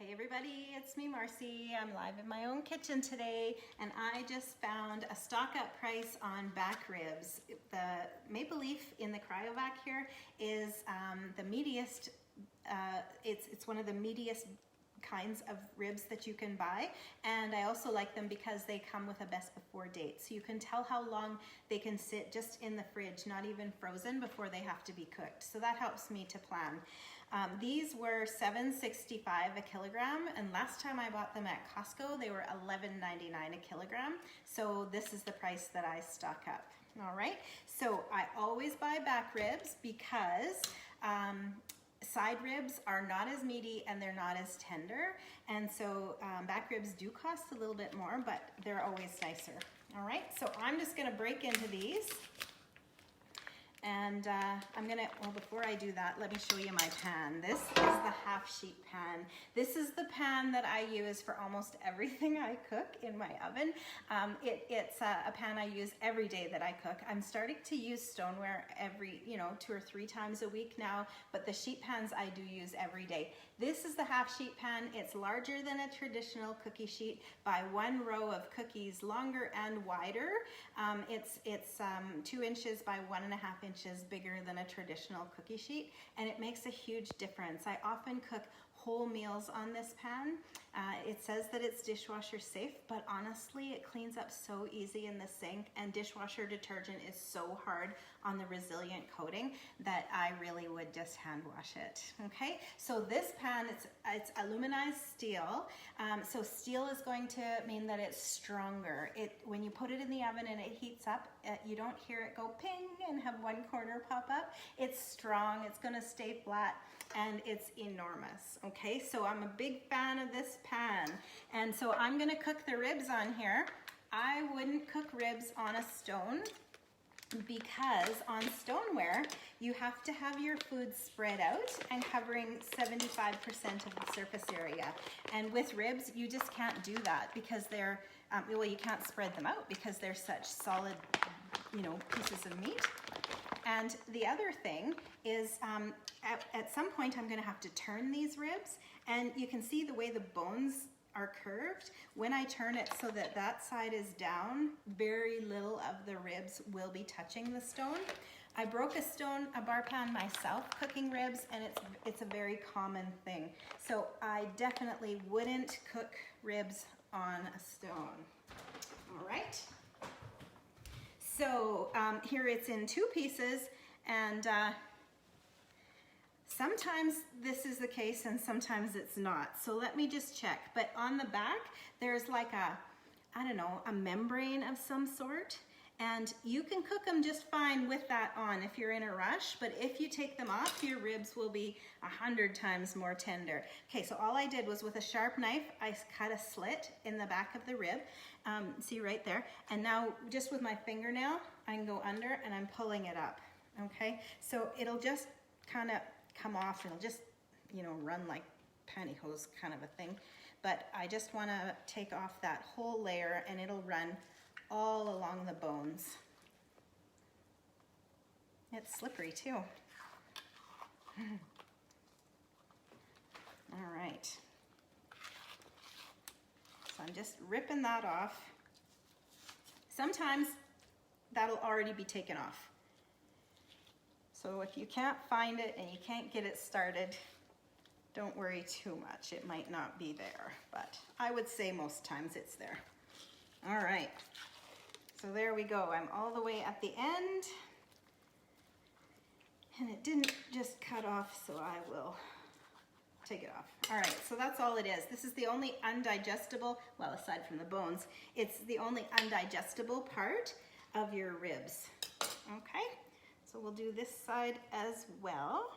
Hey everybody, it's me Marcy. I'm live in my own kitchen today and I just found a stock up price on back ribs. The Maple Leaf in the Cryovac here is the meatiest, it's one of the meatiest kinds of ribs that you can buy, and I also like them because they come with a best before date, so you can tell how long they can sit just in the fridge, not even frozen, before they have to be cooked. So that helps me to plan. These were $7.65 a kilogram, and last time I bought them at Costco they were $11.99 a kilogram, so this is the price that I stock up. All right, so I always buy back ribs because side ribs are not as meaty and they're not as tender, and so back ribs do cost a little bit more, but they're always nicer. All right, so I'm just gonna break into these, and well, before I do that, let me show you my pan. This is the half sheet pan. This is the pan that I use for almost everything I cook in my oven. It's a pan I use every day that I cook. I'm starting to use stoneware every, 2 or 3 times a week now, but the sheet pans I do use every day. This is the half sheet pan. It's larger than a traditional cookie sheet by 1 row of cookies, longer and wider. It's 2 inches by 1.5 inches bigger than a traditional cookie sheet, and it makes a huge difference. I often cook whole meals on this pan. It says that it's dishwasher safe, but honestly it cleans up so easy in the sink, and dishwasher detergent is so hard on the resilient coating that I really would just hand wash it. Okay, so this pan, it's aluminized steel. So steel is going to mean that it's stronger. When you put it in the oven and it heats up, you don't hear it go ping and have one corner pop up. It's strong, it's gonna stay flat, and it's enormous. Okay, so I'm a big fan of this pan, and so I'm gonna cook the ribs on here. I wouldn't cook ribs on a stone because on stoneware you have to have your food spread out and covering 75% of the surface area, and with ribs you just can't do that because they're well, you can't spread them out because they're such solid pieces of meat. And the other thing is at some point I'm going to have to turn these ribs, and you can see the way the bones are curved. When I turn it so that that side is down, very little of the ribs will be touching the stone. I broke a bar pan myself cooking ribs, and it's a very common thing. So I definitely wouldn't cook ribs on a stone. All right. So here it's in 2 pieces, and sometimes this is the case and sometimes it's not. So let me just check. But on the back, there's like a membrane of some sort, and you can cook them just fine with that on if you're in a rush, but if you take them off, your ribs will be 100 times more tender. Okay, so all I did was with a sharp knife, I cut a slit in the back of the rib, see right there, and now just with my fingernail, I can go under and I'm pulling it up, okay? So it'll just kind of come off, it'll just, run like pantyhose kind of a thing, but I just want to take off that whole layer, and it'll run all along the bones. It's slippery too. All right. So I'm just ripping that off. Sometimes that'll already be taken off. So if you can't find it and you can't get it started, don't worry too much. It might not be there, but I would say most times it's there. All right. So there we go. I'm all the way at the end, and it didn't just cut off, so I will take it off. All right, so that's all it is. This is the only undigestible, well, aside from the bones, it's the only undigestible part of your ribs. Okay, so we'll do this side as well.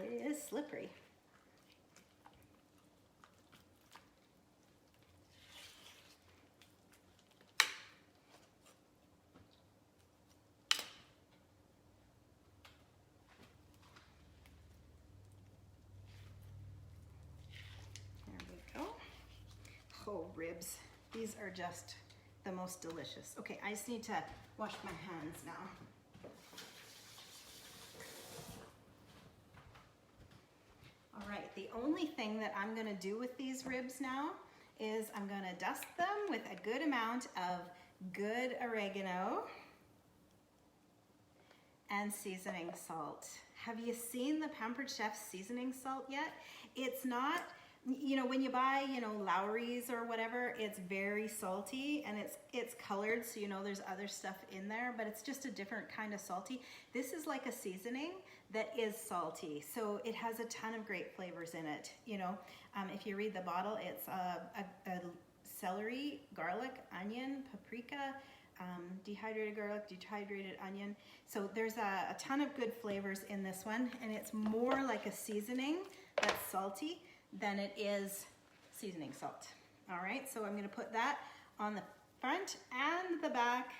It is slippery. There we go. Oh, ribs. These are just the most delicious. Okay, I just need to wash my hands now. All right, the only thing that I'm gonna do with these ribs now is I'm gonna dust them with a good amount of good oregano and seasoning salt. Have you seen the Pampered Chef seasoning salt yet? It's not, you know, when you buy, you know, Lowry's or whatever, it's very salty and it's colored, so you know there's other stuff in there, but it's just a different kind of salty. This is like a seasoning that is salty, so it has a ton of great flavors in it. You know, if you read the bottle, it's a celery, garlic, onion, paprika, dehydrated garlic, dehydrated onion. So there's a ton of good flavors in this one, and it's more like a seasoning that's salty than it is seasoning salt. All right, so I'm gonna put that on the front and the back.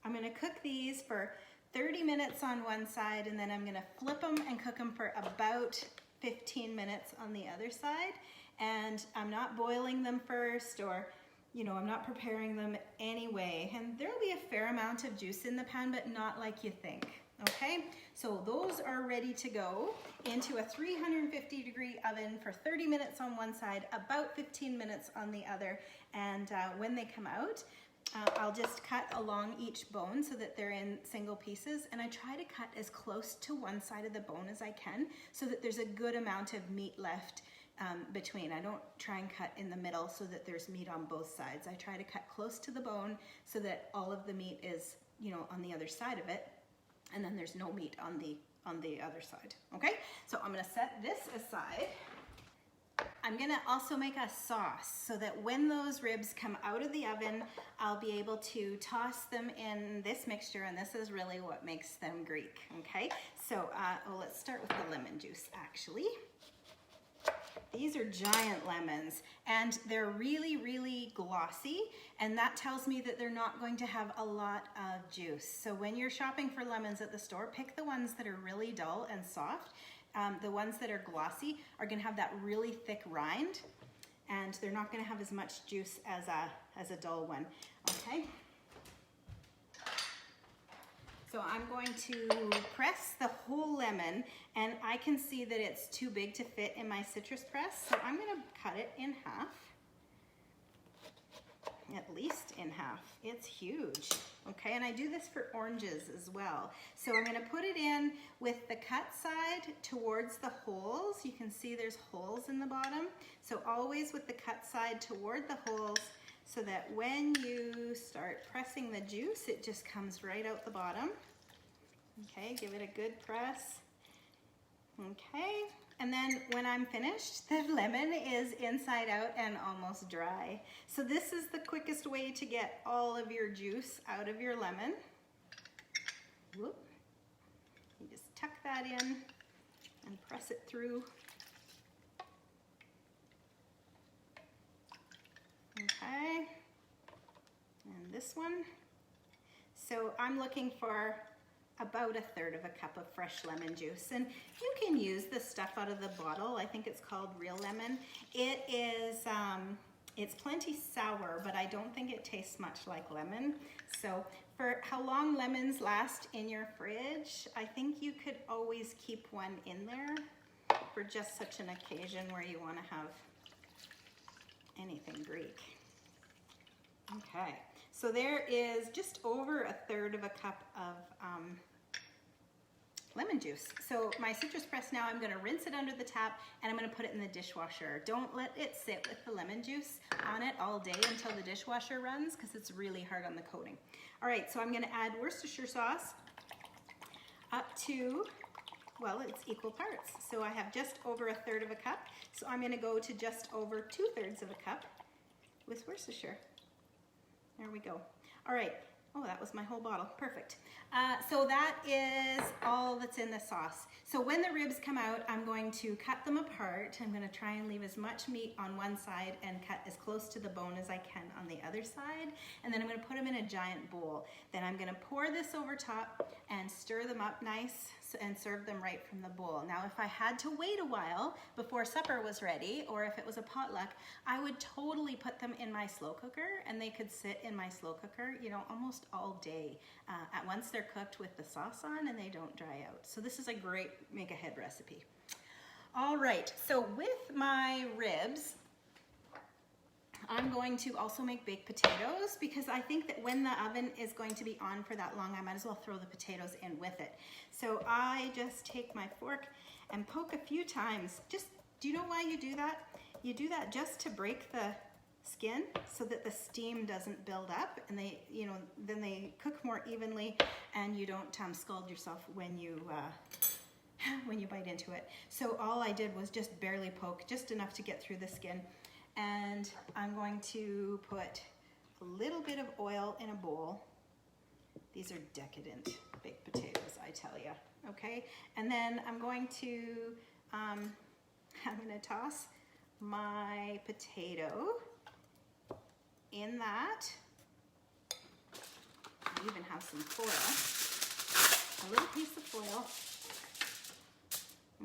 I'm gonna cook these for 30 minutes on one side, and then I'm gonna flip them and cook them for about 15 minutes on the other side. And I'm not boiling them first, or you know, I'm not preparing them anyway. And there'll be a fair amount of juice in the pan, but not like you think. Okay, so those are ready to go into a 350-degree oven for 30 minutes on one side, about 15 minutes on the other. And when they come out, I'll just cut along each bone so that they're in single pieces. And I try to cut as close to one side of the bone as I can so that there's a good amount of meat left between. I don't try and cut in the middle so that there's meat on both sides. I try to cut close to the bone so that all of the meat is, you know, on the other side of it, and then there's no meat on the other side. Okay, so I'm gonna set this aside. I'm gonna also make a sauce so that when those ribs come out of the oven, I'll be able to toss them in this mixture, and this is really what makes them Greek. Okay, so well, let's start with the lemon juice actually. These are giant lemons, and they're really, really glossy, and that tells me that they're not going to have a lot of juice. So when you're shopping for lemons at the store, pick the ones that are really dull and soft. The ones that are glossy are gonna have that really thick rind, and they're not gonna have as much juice as a dull one, okay? So I'm going to press the whole lemon, and I can see that it's too big to fit in my citrus press, so I'm gonna cut it in half, at least in half. It's huge, okay? And I do this for oranges as well. So I'm gonna put it in with the cut side towards the holes. You can see there's holes in the bottom. So always with the cut side toward the holes, so that when you start pressing the juice, it just comes right out the bottom. Okay, give it a good press. Okay, and then when I'm finished, the lemon is inside out and almost dry. So this is the quickest way to get all of your juice out of your lemon. Whoop. You just tuck that in and press it through. Okay, and this one. So I'm looking for about 1/3 of a cup of fresh lemon juice, and you can use the stuff out of the bottle. I think it's called Real Lemon. It is, it's plenty sour, but I don't think it tastes much like lemon. So for how long lemons last in your fridge, I think you could always keep one in there for just such an occasion where you want to have anything Greek. Okay, so there is just over 1/3 of a cup of lemon juice. So my citrus press now, I'm gonna rinse it under the tap, and I'm gonna put it in the dishwasher. Don't let it sit with the lemon juice on it all day until the dishwasher runs, because it's really hard on the coating. All right, so I'm gonna add Worcestershire sauce up to, well, it's equal parts. So I have just over 1/3 of a cup. So I'm gonna go to just over 2/3 of a cup with Worcestershire. There we go. All right. Oh, that was my whole bottle. Perfect. So that is all that's in the sauce. So when the ribs come out, I'm going to cut them apart. I'm going to try and leave as much meat on one side and cut as close to the bone as I can on the other side. And then I'm going to put them in a giant bowl. Then I'm going to pour this over top and stir them up nice and serve them right from the bowl. Now, if I had to wait a while before supper was ready, or if it was a potluck, I would totally put them in my slow cooker, and they could sit in my slow cooker, you know, almost all day. At once they're cooked with the sauce on and they don't dry out. So this is a great make ahead recipe. All right, so with my ribs, I'm going to also make baked potatoes because I think that when the oven is going to be on for that long, I might as well throw the potatoes in with it. So I just take my fork and poke a few times. Just, do you know why you do that? You do that just to break the skin so that the steam doesn't build up, and they, you know, then they cook more evenly, and you don't scald yourself when you bite into it. So all I did was just barely poke, just enough to get through the skin. And I'm going to put a little bit of oil in a bowl. These are decadent baked potatoes, I tell you, okay? And then I'm going to toss my potato in that. I even have some foil, a little piece of foil.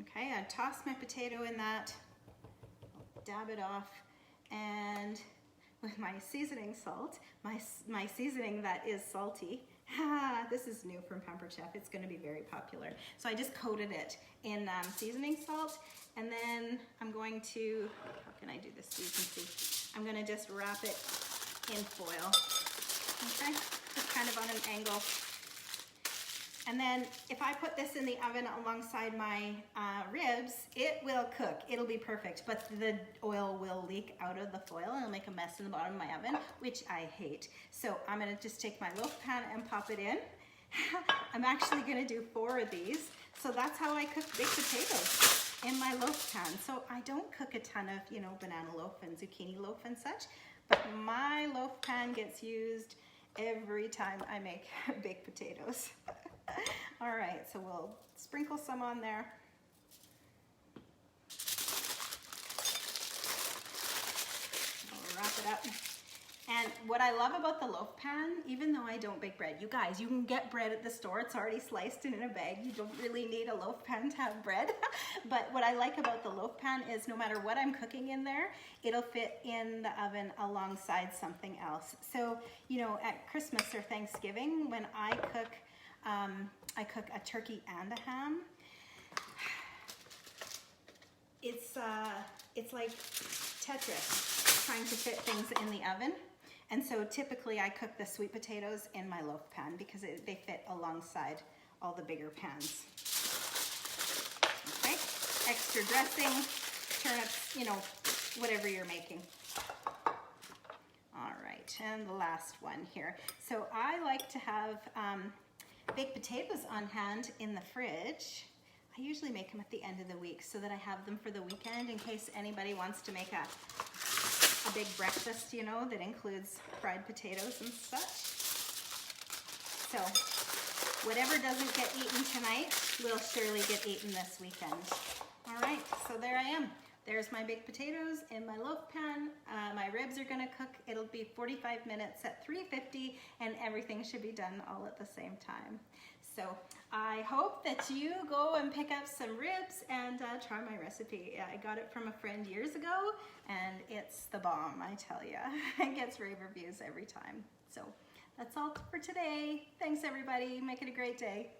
Okay, I toss my potato in that, dab it off, and with my seasoning salt, my seasoning that is salty, this is new from Pampered Chef, it's gonna be very popular. So I just coated it in seasoning salt, and then I'm going to, how can I do this so you can see? I'm gonna just wrap it in foil, okay? Just kind of on an angle. And then if I put this in the oven alongside my ribs, it will cook. It'll be perfect, but the oil will leak out of the foil and it'll make a mess in the bottom of my oven, which I hate. So I'm gonna just take my loaf pan and pop it in. I'm actually gonna do 4 of these. So that's how I cook baked potatoes, in my loaf pan. So I don't cook a ton of, you know, banana loaf and zucchini loaf and such, but my loaf pan gets used every time I make baked potatoes. All right, so we'll sprinkle some on there. We'll wrap it up. And what I love about the loaf pan, even though I don't bake bread, you guys, you can get bread at the store. It's already sliced and in a bag. You don't really need a loaf pan to have bread. But what I like about the loaf pan is no matter what I'm cooking in there, it'll fit in the oven alongside something else. So, you know, at Christmas or Thanksgiving, when I cook a turkey and a ham. It's like Tetris, trying to fit things in the oven. And so typically I cook the sweet potatoes in my loaf pan because they fit alongside all the bigger pans. Okay, extra dressing, turnips, you know, whatever you're making. All right, and the last one here. So I like to have baked potatoes on hand in the fridge. I usually make them at the end of the week so that I have them for the weekend in case anybody wants to make a big breakfast, you know, that includes fried potatoes and such. So whatever doesn't get eaten tonight will surely get eaten this weekend. All right, so there I am. There's my baked potatoes in my loaf pan. My ribs are gonna cook. It'll be 45 minutes at 350, and everything should be done all at the same time. So I hope that you go and pick up some ribs and try my recipe. I got it from a friend years ago, and it's the bomb, I tell you. It gets rave reviews every time. So that's all for today. Thanks everybody. Make it a great day.